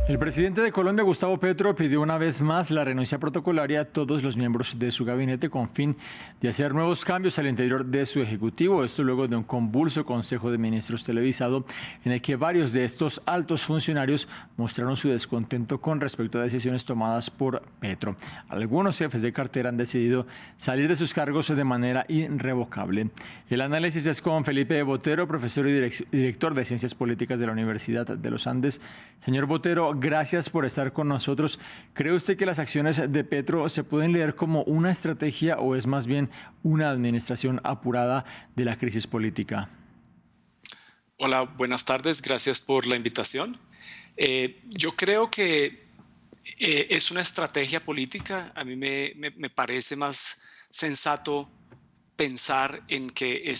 El presidente de Colombia, Gustavo Petro, pidió una vez más la renuncia protocolaria a todos los miembros de su gabinete con fin de hacer nuevos cambios al interior de su ejecutivo. Esto luego de un convulso Consejo de Ministros televisado en el que varios de estos altos funcionarios mostraron su descontento con respecto a decisiones tomadas por Petro. Algunos jefes de cartera han decidido salir de sus cargos de manera irrevocable. El análisis es con Felipe Botero, profesor y director de Ciencias Políticas de la Universidad de los Andes. Señor Botero, gracias por estar con nosotros. ¿Cree usted que las acciones de Petro se pueden leer como una estrategia o es más bien una administración apurada de la crisis política? Hola, buenas tardes. Gracias por la invitación. Yo creo que es una estrategia política. A mí me parece más sensato pensar en que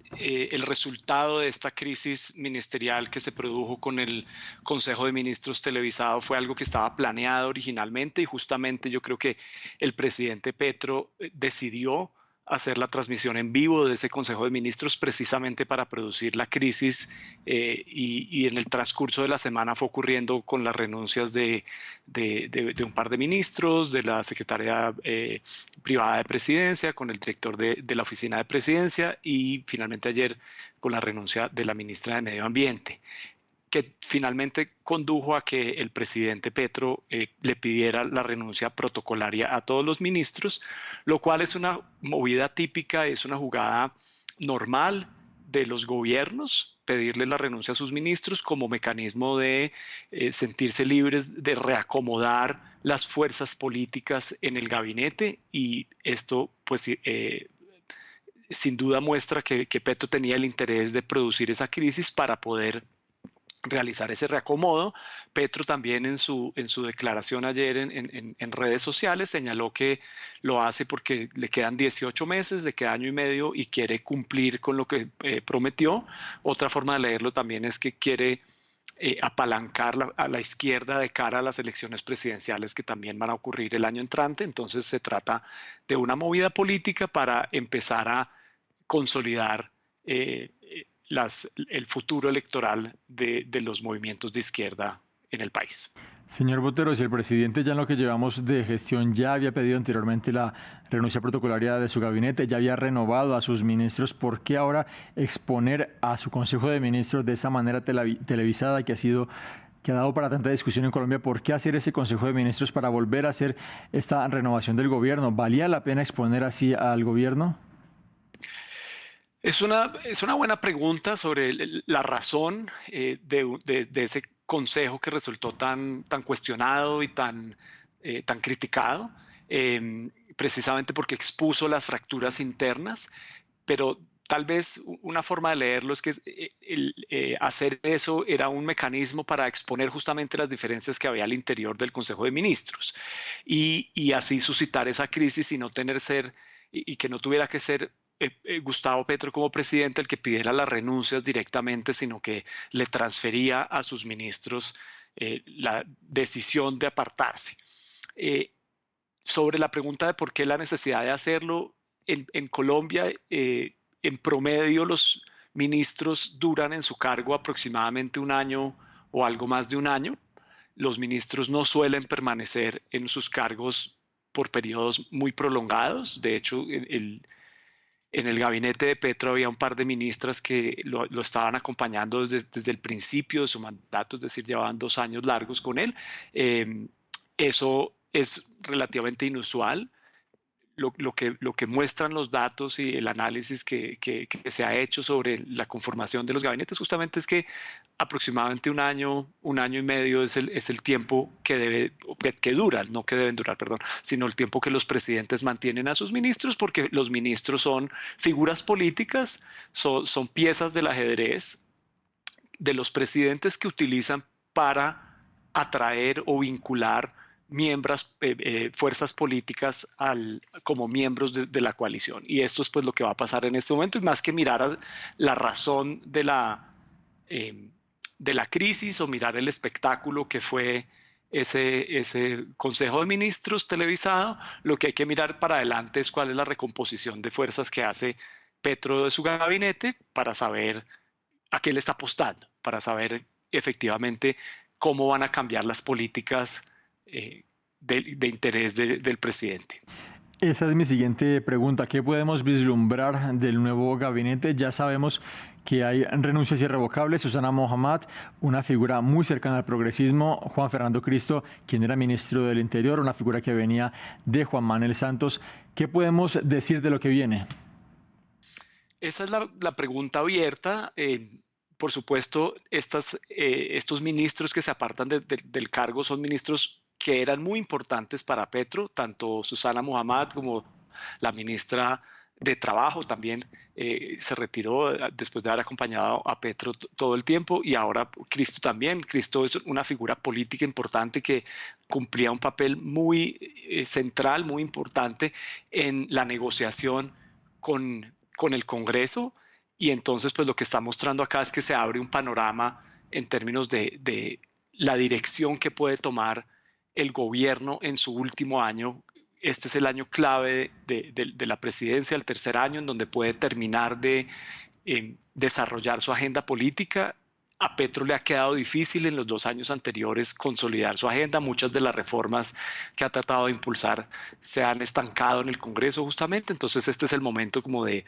el resultado de esta crisis ministerial que se produjo con el Consejo de Ministros televisado fue algo que estaba planeado originalmente y justamente yo creo que el presidente Petro decidió hacer la transmisión en vivo de ese Consejo de Ministros precisamente para producir la crisis y en el transcurso de la semana fue ocurriendo con las renuncias de un par de ministros, de la secretaria privada de presidencia, con el director de la oficina de presidencia y finalmente ayer con la renuncia de la ministra de Medio Ambiente, que finalmente condujo a que el presidente Petro le pidiera la renuncia protocolaria a todos los ministros, lo cual es una movida típica, es una jugada normal de los gobiernos, pedirle la renuncia a sus ministros como mecanismo de sentirse libres de reacomodar las fuerzas políticas en el gabinete y esto pues sin duda muestra que Petro tenía el interés de producir esa crisis para poder realizar ese reacomodo. Petro también en su declaración ayer en redes sociales señaló que lo hace porque le quedan 18 meses, le queda año y medio y quiere cumplir con lo que prometió. Otra forma de leerlo también es que quiere apalancar a la izquierda de cara a las elecciones presidenciales que también van a ocurrir el año entrante. Entonces se trata de una movida política para empezar a consolidar el futuro electoral de los movimientos de izquierda en el país. Señor Botero, si el presidente ya en lo que llevamos de gestión ya había pedido anteriormente la renuncia protocolaria de su gabinete, ya había renovado a sus ministros, ¿por qué ahora exponer a su Consejo de Ministros de esa manera televisada que ha dado para tanta discusión en Colombia? ¿Por qué hacer ese Consejo de Ministros para volver a hacer esta renovación del gobierno? ¿Valía la pena exponer así al gobierno? Es una buena pregunta sobre la razón de ese consejo que resultó tan cuestionado y tan criticado, precisamente porque expuso las fracturas internas, pero tal vez una forma de leerlo es que hacer eso era un mecanismo para exponer justamente las diferencias que había al interior del Consejo de Ministros y así suscitar esa crisis y no y que no tuviera que ser Gustavo Petro como presidente el que pidiera las renuncias directamente, sino que le transfería a sus ministros la decisión de apartarse. Sobre la pregunta de por qué la necesidad de hacerlo, en Colombia, en promedio, los ministros duran en su cargo aproximadamente un año o algo más de un año. Los ministros no suelen permanecer en sus cargos por periodos muy prolongados. De hecho, en el gabinete de Petro había un par de ministras que lo estaban acompañando desde el principio de su mandato, es decir, llevaban 2 años largos con él. Eso es relativamente inusual. Lo que muestran los datos y el análisis que se ha hecho sobre la conformación de los gabinetes justamente es que aproximadamente un año y medio es el tiempo que duran, no que deben durar, perdón, sino el tiempo que los presidentes mantienen a sus ministros, porque los ministros son figuras políticas, son piezas del ajedrez de los presidentes que utilizan para atraer o vincular fuerzas políticas como miembros de la coalición. Y esto es pues lo que va a pasar en este momento. Y más que mirar la razón de la crisis o mirar el espectáculo que fue ese Consejo de Ministros televisado, lo que hay que mirar para adelante es cuál es la recomposición de fuerzas que hace Petro de su gabinete para saber a qué le está apostando, para saber efectivamente cómo van a cambiar las políticas de interés del presidente. Esa es mi siguiente pregunta. ¿Qué podemos vislumbrar del nuevo gabinete? Ya sabemos que hay renuncias irrevocables. Susana Mohammad, una figura muy cercana al progresismo. Juan Fernando Cristo, quien era ministro del Interior, una figura que venía de Juan Manuel Santos. ¿Qué podemos decir de lo que viene? Esa es la pregunta abierta. Por supuesto, estos ministros que se apartan del cargo son ministros que eran muy importantes para Petro, tanto Susana Mohammad como la ministra de Trabajo también se retiró después de haber acompañado a Petro todo el tiempo, y ahora Cristo también. Cristo es una figura política importante que cumplía un papel muy central, muy importante en la negociación con el Congreso, y entonces pues lo que está mostrando acá es que se abre un panorama en términos de la dirección que puede tomar el gobierno en su último año. Este es el año clave de la presidencia, el tercer año en donde puede terminar de desarrollar su agenda política. A Petro le ha quedado difícil en los 2 años anteriores consolidar su agenda. Muchas de las reformas que ha tratado de impulsar se han estancado en el Congreso justamente. Entonces este es el momento como de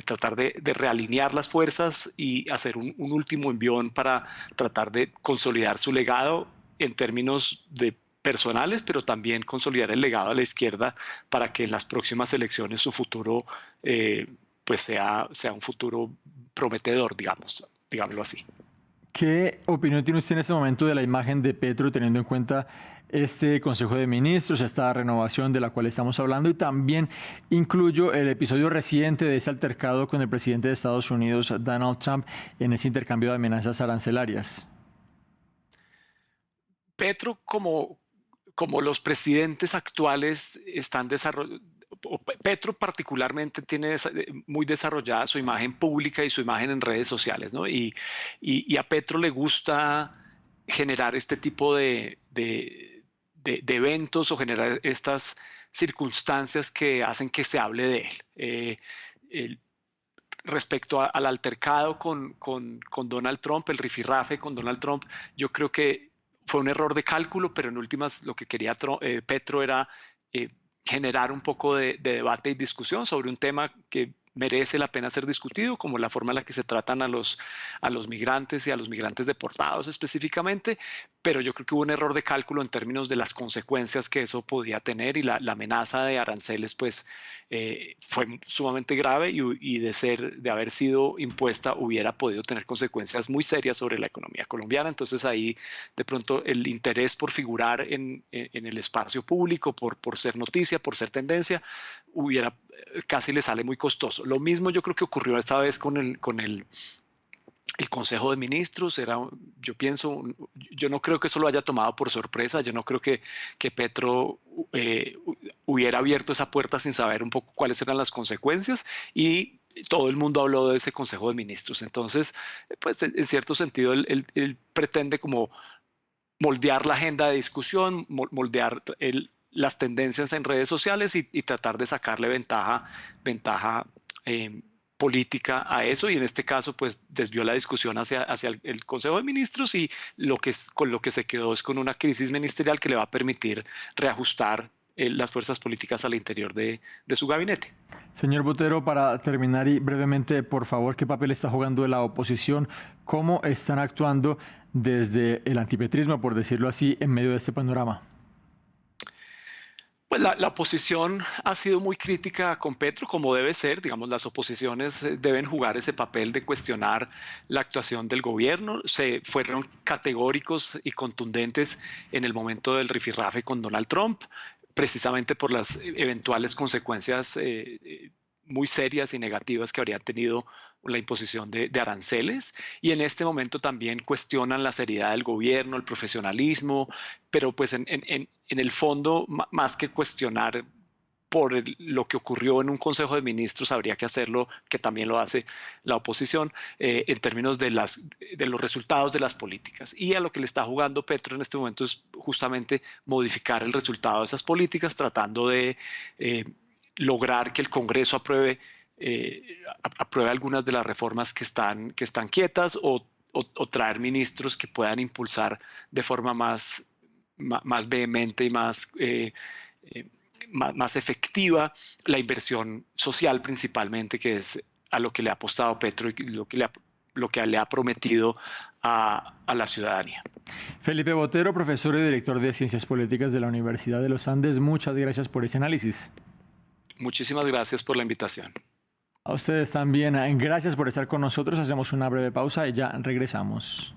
tratar de realinear las fuerzas y hacer un último envión para tratar de consolidar su legado en términos de personales, pero también consolidar el legado a la izquierda para que en las próximas elecciones su futuro pues sea un futuro prometedor, digámoslo así. ¿Qué opinión tiene usted en este momento de la imagen de Petro, teniendo en cuenta este Consejo de Ministros, esta renovación de la cual estamos hablando? Y también incluyo el episodio reciente de ese altercado con el presidente de Estados Unidos, Donald Trump, en ese intercambio de amenazas arancelarias. Petro, como los presidentes actuales están desarrollando, Petro particularmente tiene muy desarrollada su imagen pública y su imagen en redes sociales, ¿no? Y a Petro le gusta generar este tipo de eventos o generar estas circunstancias que hacen que se hable de él. Respecto al altercado con Donald Trump, el rifirrafe con Donald Trump, yo creo que fue un error de cálculo, pero en últimas lo que quería Petro era generar un poco de debate y discusión sobre un tema que merece la pena ser discutido, como la forma en la que se tratan a los migrantes y a los migrantes deportados específicamente, pero yo creo que hubo un error de cálculo en términos de las consecuencias que eso podía tener, y la amenaza de aranceles pues fue sumamente grave, y de haber sido impuesta hubiera podido tener consecuencias muy serias sobre la economía colombiana. Entonces ahí de pronto el interés por figurar en el espacio público, por ser noticia, por ser tendencia, casi le sale muy costoso. Lo mismo yo creo que ocurrió esta vez con el Consejo de Ministros. Yo no creo que eso lo haya tomado por sorpresa. Yo no creo que Petro hubiera abierto esa puerta sin saber un poco cuáles eran las consecuencias, y todo el mundo habló de ese Consejo de Ministros. Entonces, pues en cierto sentido, él pretende como moldear la agenda de discusión, moldear las tendencias en redes sociales y tratar de sacarle ventaja política a eso, y en este caso pues desvió la discusión hacia el Consejo de Ministros, y con lo que se quedó es con una crisis ministerial que le va a permitir reajustar las fuerzas políticas al interior de su gabinete. Señor Botero, para terminar y brevemente, por favor, ¿qué papel está jugando la oposición? ¿Cómo están actuando desde el antipetrismo, por decirlo así, en medio de este panorama? Pues la oposición ha sido muy crítica con Petro, como debe ser. Digamos, las oposiciones deben jugar ese papel de cuestionar la actuación del gobierno. Se fueron categóricos y contundentes en el momento del rifirrafe con Donald Trump, precisamente por las eventuales consecuencias muy serias y negativas que habría tenido la imposición de aranceles, y en este momento también cuestionan la seriedad del gobierno, el profesionalismo, pero pues en el fondo, más que cuestionar por lo que ocurrió en un Consejo de Ministros, habría que hacerlo, que también lo hace la oposición, en términos de los resultados de las políticas. Y a lo que le está jugando Petro en este momento es justamente modificar el resultado de esas políticas, tratando de lograr que el Congreso apruebe algunas de las reformas que están quietas, o o traer ministros que puedan impulsar de forma más vehemente y más efectiva la inversión social principalmente, que es a lo que le ha apostado Petro y lo que le ha prometido a la ciudadanía. Felipe Botero, profesor y director de Ciencias Políticas de la Universidad de los Andes, muchas gracias por ese análisis. Muchísimas gracias por la invitación. A ustedes también, gracias por estar con nosotros. Hacemos una breve pausa y ya regresamos.